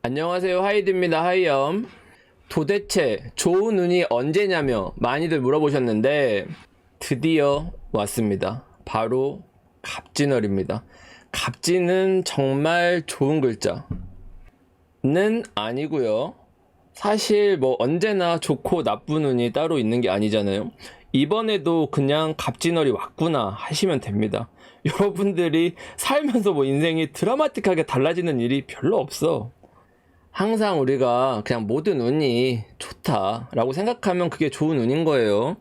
안녕하세요, 하이드입니다. 하이엄. 도대체 좋은 운이 언제냐며 많이들 물어보셨는데 드디어 왔습니다. 바로 갑진월입니다. 갑진은 정말 좋은 글자는 아니고요. 사실 언제나 좋고 나쁜 운이 따로 있는 게 아니잖아요. 이번에도 그냥 갑진월이 왔구나 하시면 됩니다. 여러분들이 살면서 인생이 드라마틱하게 달라지는 일이 별로 없어. 항상 우리가 그냥 모든 운이 좋다라고 생각하면 그게 좋은 운인 거예요.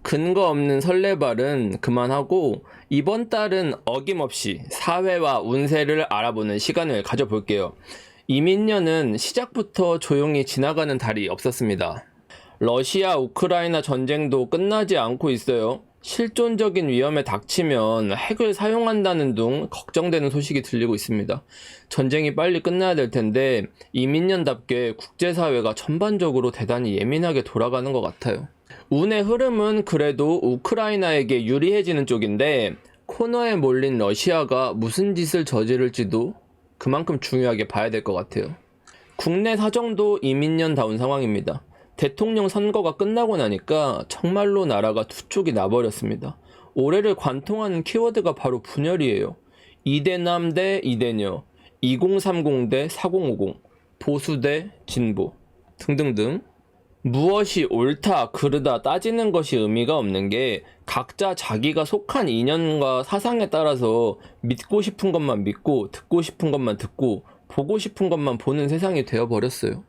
근거 없는 설레발은 그만하고 이번 달은 어김없이 사회와 운세를 알아보는 시간을 가져볼게요. 이민년은 시작부터 조용히 지나가는 달이 없었습니다. 러시아 우크라이나 전쟁도 끝나지 않고 있어요. 실존적인 위험에 닥치면 핵을 사용한다는 등 걱정되는 소식이 들리고 있습니다. 전쟁이 빨리 끝나야 될 텐데 이민년답게 국제사회가 전반적으로 대단히 예민하게 돌아가는 것 같아요. 운의 흐름은 그래도 우크라이나에게 유리해지는 쪽인데 코너에 몰린 러시아가 무슨 짓을 저지를지도 그만큼 중요하게 봐야 될 것 같아요. 국내 사정도 이민년다운 상황입니다. 대통령 선거가 끝나고 나니까 정말로 나라가 두 쪽이 나버렸습니다. 올해를 관통하는 키워드가 바로 분열이에요. 이대남 대 이대녀, 2030 대 4050, 보수 대 진보 등등등. 무엇이 옳다 그르다 따지는 것이 의미가 없는 게 각자 자기가 속한 이념과 사상에 따라서 믿고 싶은 것만 믿고 듣고 싶은 것만 듣고 보고 싶은 것만 보는 세상이 되어버렸어요.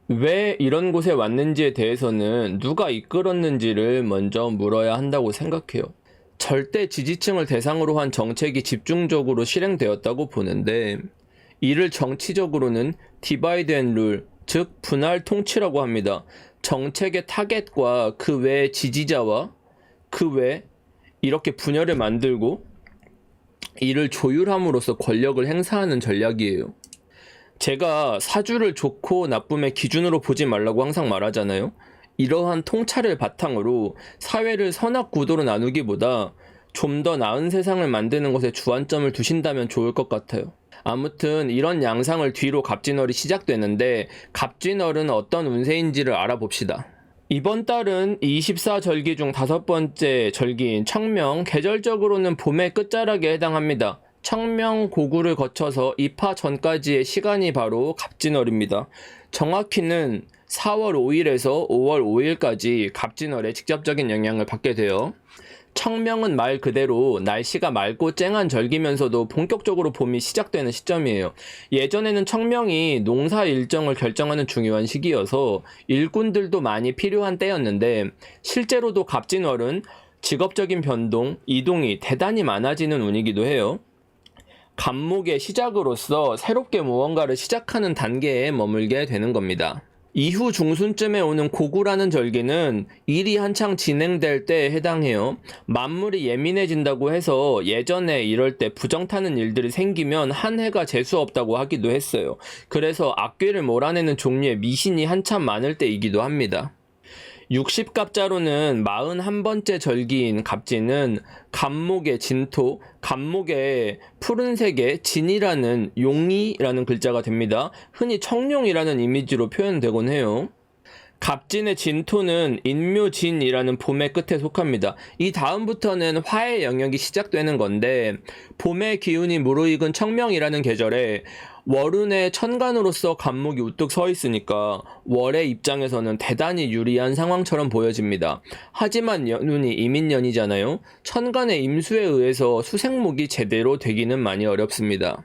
왜 이런 곳에 왔는지에 대해서는 누가 이끌었는지를 먼저 물어야 한다고 생각해요. 절대 지지층을 대상으로 한 정책이 집중적으로 실행되었다고 보는데 이를 정치적으로는 디바이드 앤 룰, 즉 분할 통치라고 합니다. 정책의 타겟과 그 외의 지지자와 그 외 이렇게 분열을 만들고 이를 조율함으로써 권력을 행사하는 전략이에요. 제가 사주를 좋고 나쁨의 기준으로 보지 말라고 항상 말하잖아요. 이러한 통찰을 바탕으로 사회를 선악구도로 나누기보다 좀 더 나은 세상을 만드는 것에 주안점을 두신다면 좋을 것 같아요. 아무튼 이런 양상을 뒤로 갑진월이 시작되는데 갑진월은 어떤 운세인지를 알아봅시다. 이번 달은 24절기 중 5번째 절기인 청명, 계절적으로는 봄의 끝자락에 해당합니다. 청명 고구를 거쳐서 입하 전까지의 시간이 바로 갑진월입니다. 정확히는 4월 5일에서 5월 5일까지 갑진월에 직접적인 영향을 받게 돼요. 청명은 말 그대로 날씨가 맑고 쨍한 절기면서도 본격적으로 봄이 시작되는 시점이에요. 예전에는 청명이 농사 일정을 결정하는 중요한 시기여서 일꾼들도 많이 필요한 때였는데 실제로도 갑진월은 직업적인 변동, 이동이 대단히 많아지는 운이기도 해요. 갑목의 시작으로서 새롭게 무언가를 시작하는 단계에 머물게 되는 겁니다. 이후 중순쯤에 오는 고구라는 절기는 일이 한창 진행될 때에 해당해요. 만물이 예민해진다고 해서 예전에 이럴 때 부정 타는 일들이 생기면 한 해가 재수없다고 하기도 했어요. 그래서 악귀를 몰아내는 종류의 미신이 한참 많을 때이기도 합니다. 60갑자로는 41번째 절기인 갑진은 갑목의 진토, 갑목의 푸른색의 진이라는 용이라는 글자가 됩니다. 흔히 청룡이라는 이미지로 표현되곤 해요. 갑진의 진토는 인묘진이라는 봄의 끝에 속합니다. 이 다음부터는 화의 영역이 시작되는 건데 봄의 기운이 무르익은 청명이라는 계절에 월운의 천간으로서 갑목이 우뚝 서 있으니까 월의 입장에서는 대단히 유리한 상황처럼 보여집니다. 하지만 연운이 이민년이잖아요. 천간의 임수에 의해서 수생목이 제대로 되기는 많이 어렵습니다.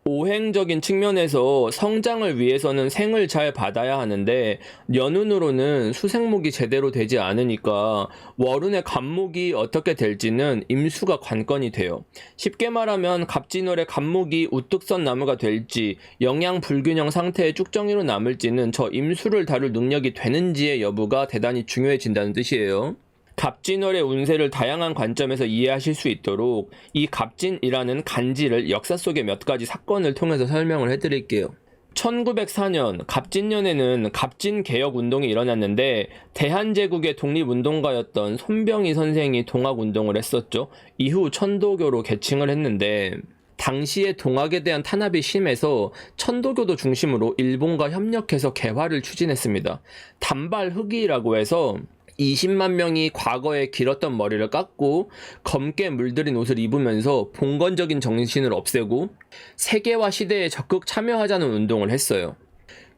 오행적인 측면에서 성장을 위해서는 생을 잘 받아야 하는데 연운으로는 수생목이 제대로 되지 않으니까 월운의 갑목이 어떻게 될지는 임수가 관건이 돼요. 쉽게 말하면 갑진월의 갑목이 우뚝 선 나무가 될지 영양 불균형 상태의 쭉정이로 남을지는 저 임수를 다룰 능력이 되는지의 여부가 대단히 중요해진다는 뜻이에요. 갑진월의 운세를 다양한 관점에서 이해하실 수 있도록 이 갑진이라는 간지를 역사 속의 몇 가지 사건을 통해서 설명을 해드릴게요. 1904년 갑진년에는 갑진개혁운동이 일어났는데 대한제국의 독립운동가였던 손병희 선생이 동학운동을 했었죠. 이후 천도교로 개칭을 했는데 당시에 동학에 대한 탄압이 심해서 천도교도 중심으로 일본과 협력해서 개화를 추진했습니다. 단발 흑의라고 해서 20만 명이 과거에 길었던 머리를 깎고 검게 물들인 옷을 입으면서 봉건적인 정신을 없애고 세계화 시대에 적극 참여하자는 운동을 했어요.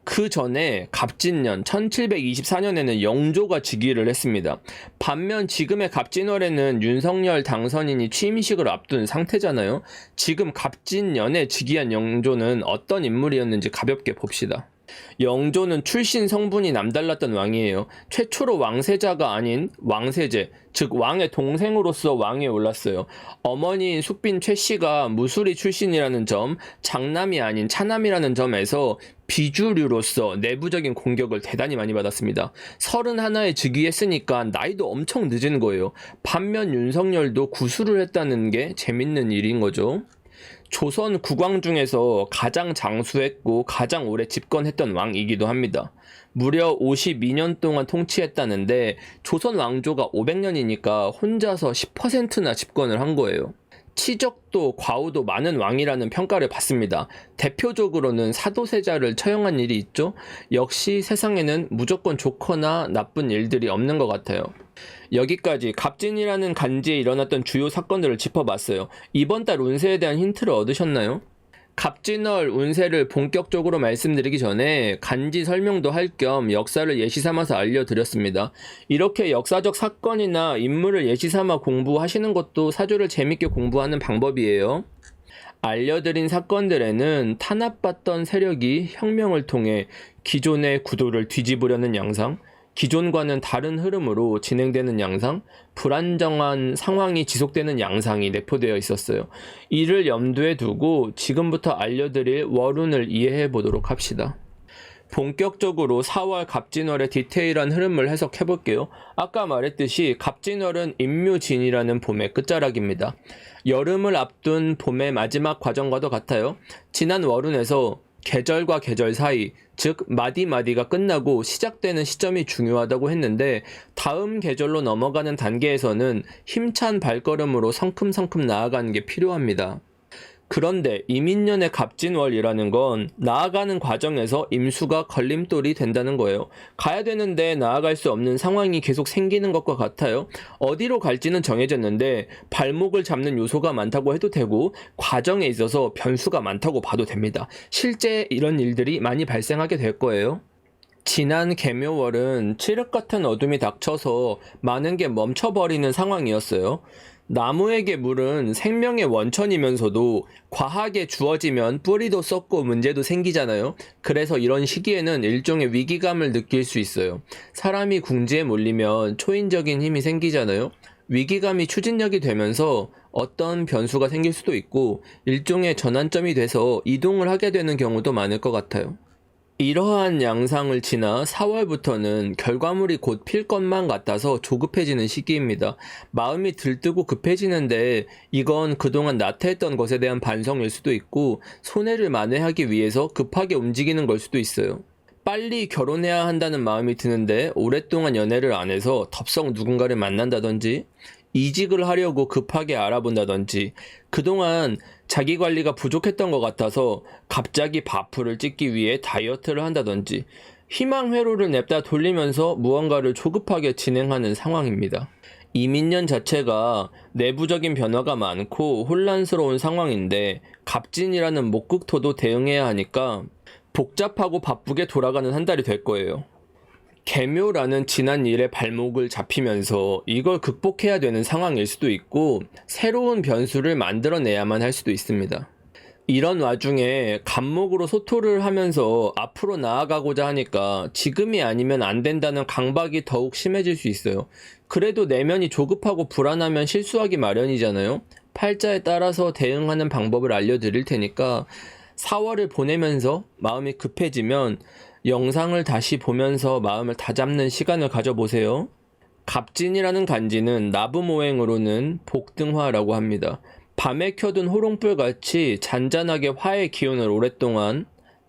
그 전에 갑진년 1724년에는 영조가 즉위를 했습니다. 반면 지금의 갑진월에는 윤석열 당선인이 취임식을 앞둔 상태잖아요. 지금 갑진년에 즉위한 영조는 어떤 인물이었는지 가볍게 봅시다. 영조는 출신 성분이 남달랐던 왕이에요. 최초로 왕세자가 아닌 왕세제, 즉 왕의 동생으로서 왕위에 올랐어요. 어머니인 숙빈 최씨가 무술이 출신이라는 점, 장남이 아닌 차남이라는 점에서 비주류로서 내부적인 공격을 대단히 많이 받았습니다. 31에 즉위했으니까 나이도 엄청 늦은 거예요. 반면 윤석열도 구술을 했다는 게 재밌는 일인 거죠. 조선 국왕 중에서 가장 장수했고 가장 오래 집권했던 왕이기도 합니다. 무려 52년 동안 통치했다는데 조선 왕조가 500년이니까 혼자서 10%나 집권을 한 거예요. 치적도 과오도 많은 왕이라는 평가를 받습니다. 대표적으로는 사도세자를 처형한 일이 있죠. 역시 세상에는 무조건 좋거나 나쁜 일들이 없는 것 같아요. 여기까지 갑진이라는 간지에 일어났던 주요 사건들을 짚어봤어요. 이번 달 운세에 대한 힌트를 얻으셨나요? 갑진월 운세를 본격적으로 말씀드리기 전에 간지 설명도 할 겸 역사를 예시 삼아서 알려드렸습니다. 이렇게 역사적 사건이나 인물을 예시 삼아 공부하시는 것도 사주를 재밌게 공부하는 방법이에요. 알려드린 사건들에는 탄압받던 세력이 혁명을 통해 기존의 구도를 뒤집으려는 양상, 기존과는 다른 흐름으로 진행되는 양상, 불안정한 상황이 지속되는 양상이 내포되어 있었어요. 이를 염두에 두고 지금부터 알려드릴 월운을 이해해 보도록 합시다. 본격적으로 4월 갑진월의 디테일한 흐름을 해석해 볼게요. 아까 말했듯이 갑진월은 임묘진이라는 봄의 끝자락입니다. 여름을 앞둔 봄의 마지막 과정과도 같아요. 지난 월운에서 계절과 계절 사이, 즉 마디마디가 끝나고 시작되는 시점이 중요하다고 했는데 다음 계절로 넘어가는 단계에서는 힘찬 발걸음으로 성큼성큼 나아가는 게 필요합니다. 그런데 이민년의 갑진월이라는 건 나아가는 과정에서 임수가 걸림돌이 된다는 거예요. 가야 되는데 나아갈 수 없는 상황이 계속 생기는 것과 같아요. 어디로 갈지는 정해졌는데 발목을 잡는 요소가 많다고 해도 되고 과정에 있어서 변수가 많다고 봐도 됩니다. 실제 이런 일들이 많이 발생하게 될 거예요. 지난 개묘월은 칠흑 같은 어둠이 닥쳐서 많은 게 멈춰버리는 상황이었어요. 나무에게 물은 생명의 원천이면서도 과하게 주어지면 뿌리도 썩고 문제도 생기잖아요. 그래서 이런 시기에는 일종의 위기감을 느낄 수 있어요. 사람이 궁지에 몰리면 초인적인 힘이 생기잖아요. 위기감이 추진력이 되면서 어떤 변수가 생길 수도 있고 일종의 전환점이 돼서 이동을 하게 되는 경우도 많을 것 같아요. 이러한 양상을 지나 4월부터는 결과물이 곧 필 것만 같아서 조급해지는 시기입니다. 마음이 들뜨고 급해지는데 이건 그동안 나태했던 것에 대한 반성일 수도 있고 손해를 만회하기 위해서 급하게 움직이는 걸 수도 있어요. 빨리 결혼해야 한다는 마음이 드는데 오랫동안 연애를 안 해서 덥석 누군가를 만난다든지 이직을 하려고 급하게 알아본다든지 그동안 자기 관리가 부족했던 것 같아서 갑자기 바프를 찍기 위해 다이어트를 한다든지 희망 회로를 냅다 돌리면서 무언가를 조급하게 진행하는 상황입니다. 이민년 자체가 내부적인 변화가 많고 혼란스러운 상황인데 갑진이라는 목극토도 대응해야 하니까 복잡하고 바쁘게 돌아가는 한 달이 될 거예요. 개묘라는 지난 일에 발목을 잡히면서 이걸 극복해야 되는 상황일 수도 있고 새로운 변수를 만들어내야만 할 수도 있습니다. 이런 와중에 간목으로 소토를 하면서 앞으로 나아가고자 하니까 지금이 아니면 안 된다는 강박이 더욱 심해질 수 있어요. 그래도 내면이 조급하고 불안하면 실수하기 마련이잖아요. 팔자에 따라서 대응하는 방법을 알려드릴 테니까 4월을 보내면서 마음이 급해지면 영상을 다시 보면서 마음을 다잡는 시간을 가져보세요. 갑진이라는 간지는 나부모행으로는 복등화라고 합니다. 밤에 켜둔 호롱불같이 잔잔하게 화의 기운을 오랫동안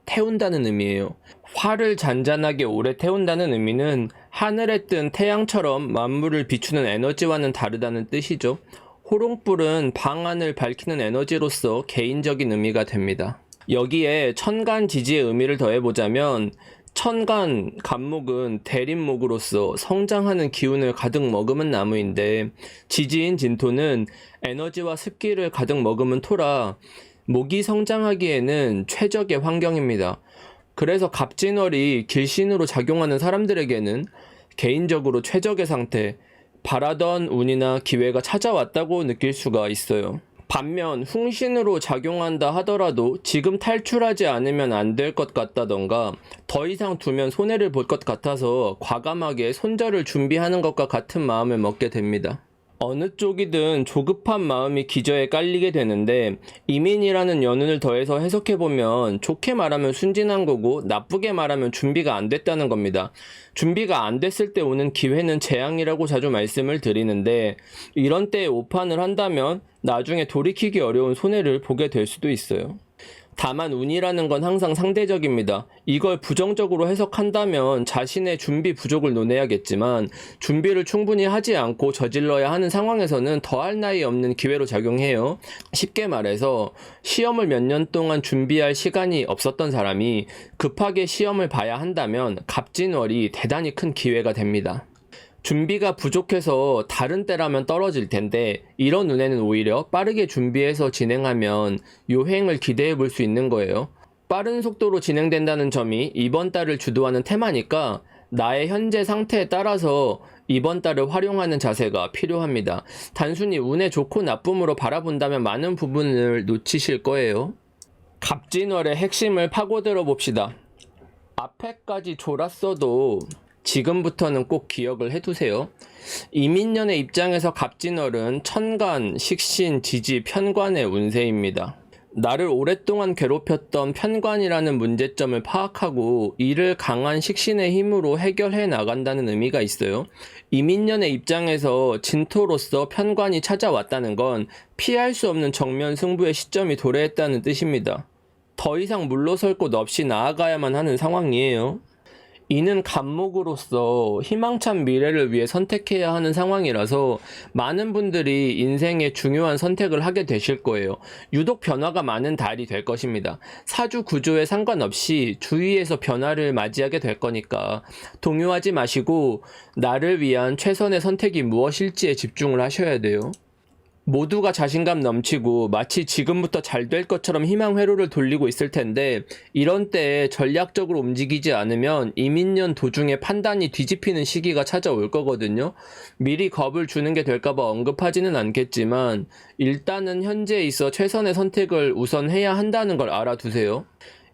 태운다는 의미예요. 화를 잔잔하게 오래 태운다는 의미는 하늘에 뜬 태양처럼 만물을 비추는 에너지와는 다르다는 뜻이죠. 호롱불은 방안을 밝히는 에너지로서 개인적인 의미가 됩니다. 여기에 천간지지의 의미를 더해보자면 천간, 간목은 대립목으로서 성장하는 기운을 가득 머금은 나무인데 지지인 진토는 에너지와 습기를 가득 머금은 토라 목이 성장하기에는 최적의 환경입니다. 그래서 갑진월이 길신으로 작용하는 사람들에게는 개인적으로 최적의 상태, 바라던 운이나 기회가 찾아왔다고 느낄 수가 있어요. 반면 훈신으로 작용한다 하더라도 지금 탈출하지 않으면 안 될 것 같다던가 더 이상 두면 손해를 볼 것 같아서 과감하게 손절을 준비하는 것과 같은 마음을 먹게 됩니다. 어느 쪽이든 조급한 마음이 기저에 깔리게 되는데 이민이라는 연운을 더해서 해석해보면 좋게 말하면 순진한 거고 나쁘게 말하면 준비가 안 됐다는 겁니다. 준비가 안 됐을 때 오는 기회는 재앙이라고 자주 말씀을 드리는데 이런 때에 오판을 한다면 나중에 돌이키기 어려운 손해를 보게 될 수도 있어요. 다만 운이라는 건 항상 상대적입니다. 이걸 부정적으로 해석한다면 자신의 준비 부족을 논해야겠지만 준비를 충분히 하지 않고 저질러야 하는 상황에서는 더할 나위 없는 기회로 작용해요. 쉽게 말해서 시험을 몇 년 동안 준비할 시간이 없었던 사람이 급하게 시험을 봐야 한다면 갑진월이 대단히 큰 기회가 됩니다. 준비가 부족해서 다른 때라면 떨어질 텐데 이런 운에는 오히려 빠르게 준비해서 진행하면 요행을 기대해 볼 수 있는 거예요. 빠른 속도로 진행된다는 점이 이번 달을 주도하는 테마니까 나의 현재 상태에 따라서 이번 달을 활용하는 자세가 필요합니다. 단순히 운의 좋고 나쁨으로 바라본다면 많은 부분을 놓치실 거예요. 갑진월의 핵심을 파고들어 봅시다. 앞에까지 졸았어도 지금부터는 꼭 기억을 해두세요. 이민년의 입장에서 갑진월은 천간, 식신, 지지, 편관의 운세입니다. 나를 오랫동안 괴롭혔던 편관이라는 문제점을 파악하고 이를 강한 식신의 힘으로 해결해 나간다는 의미가 있어요. 이민년의 입장에서 진토로서 편관이 찾아왔다는 건 피할 수 없는 정면 승부의 시점이 도래했다는 뜻입니다. 더 이상 물러설 곳 없이 나아가야만 하는 상황이에요. 이는 간목으로서 희망찬 미래를 위해 선택해야 하는 상황이라서 많은 분들이 인생의 중요한 선택을 하게 되실 거예요. 유독 변화가 많은 달이 될 것입니다. 사주 구조에 상관없이 주위에서 변화를 맞이하게 될 거니까 동요하지 마시고 나를 위한 최선의 선택이 무엇일지에 집중을 하셔야 돼요. 모두가 자신감 넘치고 마치 지금부터 잘 될 것처럼 희망 회로를 돌리고 있을 텐데 이런 때에 전략적으로 움직이지 않으면 이민년 도중에 판단이 뒤집히는 시기가 찾아올 거거든요. 미리 겁을 주는 게 될까봐 언급하지는 않겠지만 일단은 현재에 있어 최선의 선택을 우선 해야 한다는 걸 알아두세요.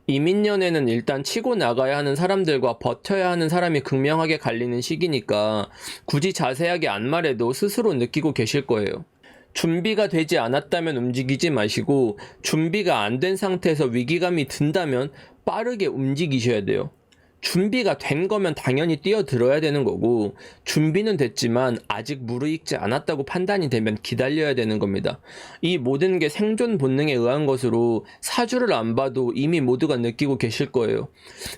이민년에는 일단 치고 나가야 하는 사람들과 버텨야 하는 사람이 극명하게 갈리는 시기니까 굳이 자세하게 안 말해도 스스로 느끼고 계실 거예요. 준비가 되지 않았다면 움직이지 마시고 준비가 안 된 상태에서 위기감이 든다면 빠르게 움직이셔야 돼요. 준비가 된 거면 당연히 뛰어들어야 되는 거고 준비는 됐지만 아직 무르익지 않았다고 판단이 되면 기다려야 되는 겁니다. 이 모든 게 생존 본능에 의한 것으로 사주를 안 봐도 이미 모두가 느끼고 계실 거예요.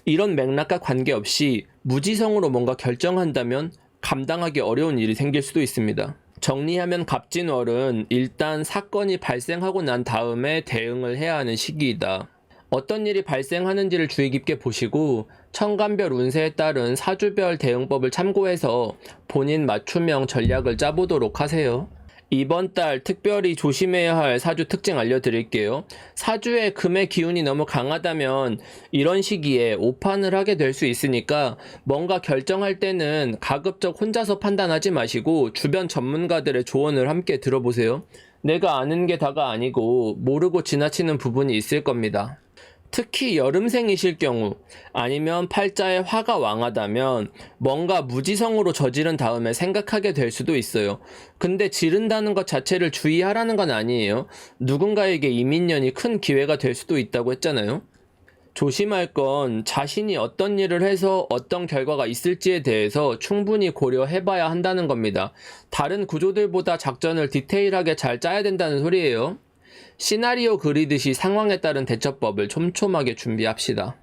이런 맥락과 관계없이 무지성으로 뭔가 결정한다면 감당하기 어려운 일이 생길 수도 있습니다. 정리하면 갑진월은 일단 사건이 발생하고 난 다음에 대응을 해야 하는 시기이다. 어떤 일이 발생하는지를 주의 깊게 보시고 천간별 운세에 따른 사주별 대응법을 참고해서 본인 맞춤형 전략을 짜보도록 하세요. 이번 달 특별히 조심해야 할 사주 특징 알려드릴게요. 사주에 금의 기운이 너무 강하다면 이런 시기에 오판을 하게 될 수 있으니까 뭔가 결정할 때는 가급적 혼자서 판단하지 마시고 주변 전문가들의 조언을 함께 들어보세요. 내가 아는 게 다가 아니고 모르고 지나치는 부분이 있을 겁니다. 특히 여름생이실 경우 아니면 팔자에 화가 왕하다면 뭔가 무지성으로 저지른 다음에 생각하게 될 수도 있어요. 근데 지른다는 것 자체를 주의하라는 건 아니에요. 누군가에게 이민년이 큰 기회가 될 수도 있다고 했잖아요. 조심할 건 자신이 어떤 일을 해서 어떤 결과가 있을지에 대해서 충분히 고려해봐야 한다는 겁니다. 다른 구조들보다 작전을 디테일하게 잘 짜야 된다는 소리예요. 시나리오 그리듯이 상황에 따른 대처법을 촘촘하게 준비합시다.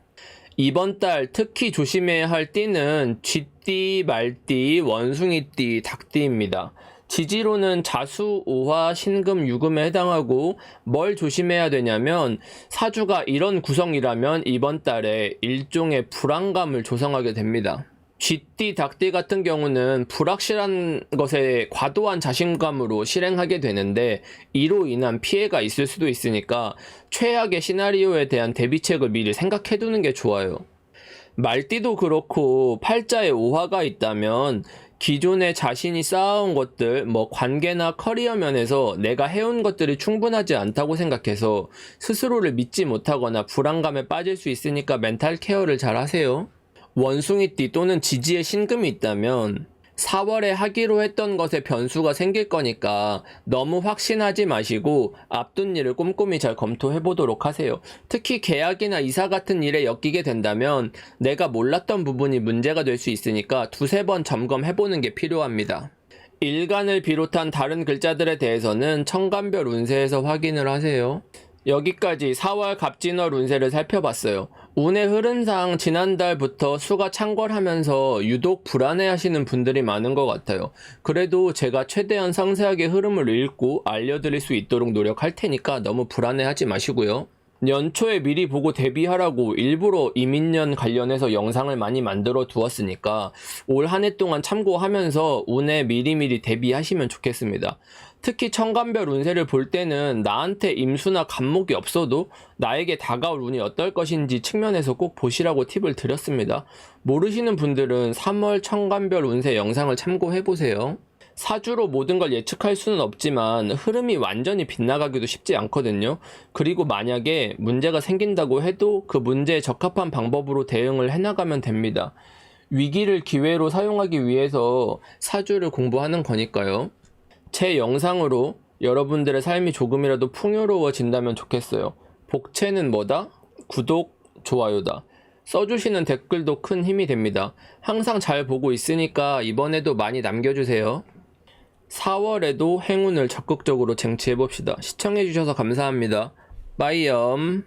이번 달 특히 조심해야 할 띠는 쥐띠, 말띠, 원숭이띠, 닭띠입니다. 지지로는 자수, 오화, 신금, 유금에 해당하고 뭘 조심해야 되냐면 사주가 이런 구성이라면 이번 달에 일종의 불안감을 조성하게 됩니다. 쥐띠, 닭띠 같은 경우는 불확실한 것에 과도한 자신감으로 실행하게 되는데 이로 인한 피해가 있을 수도 있으니까 최악의 시나리오에 대한 대비책을 미리 생각해두는 게 좋아요. 말띠도 그렇고 팔자에 오화가 있다면 기존에 자신이 쌓아온 것들, 관계나 커리어 면에서 내가 해온 것들이 충분하지 않다고 생각해서 스스로를 믿지 못하거나 불안감에 빠질 수 있으니까 멘탈 케어를 잘 하세요. 원숭이띠 또는 지지에 신금이 있다면 4월에 하기로 했던 것에 변수가 생길 거니까 너무 확신하지 마시고 앞둔 일을 꼼꼼히 잘 검토해 보도록 하세요. 특히 계약이나 이사 같은 일에 엮이게 된다면 내가 몰랐던 부분이 문제가 될 수 있으니까 두세 번 점검해 보는 게 필요합니다. 일간을 비롯한 다른 글자들에 대해서는 천간별 운세에서 확인을 하세요. 여기까지 4월 갑진월 운세를 살펴봤어요. 운의 흐름상 지난달부터 수가 창궐하면서 유독 불안해하시는 분들이 많은 것 같아요. 그래도 제가 최대한 상세하게 흐름을 읽고 알려드릴 수 있도록 노력할 테니까 너무 불안해하지 마시고요. 연초에 미리 보고 대비하라고 일부러 이민년 관련해서 영상을 많이 만들어 두었으니까 올 한 해 동안 참고하면서 운에 미리미리 대비하시면 좋겠습니다. 특히 천간별 운세를 볼 때는 나한테 임수나 간목이 없어도 나에게 다가올 운이 어떨 것인지 측면에서 꼭 보시라고 팁을 드렸습니다. 모르시는 분들은 3월 천간별 운세 영상을 참고해보세요. 사주로 모든 걸 예측할 수는 없지만 흐름이 완전히 빗나가기도 쉽지 않거든요. 그리고 만약에 문제가 생긴다고 해도 그 문제에 적합한 방법으로 대응을 해나가면 됩니다. 위기를 기회로 사용하기 위해서 사주를 공부하는 거니까요. 제 영상으로 여러분들의 삶이 조금이라도 풍요로워진다면 좋겠어요. 복채는 뭐다? 구독, 좋아요다. 써주시는 댓글도 큰 힘이 됩니다. 항상 잘 보고 있으니까 이번에도 많이 남겨주세요. 4월에도 행운을 적극적으로 쟁취해봅시다. 시청해주셔서 감사합니다. 빠이염.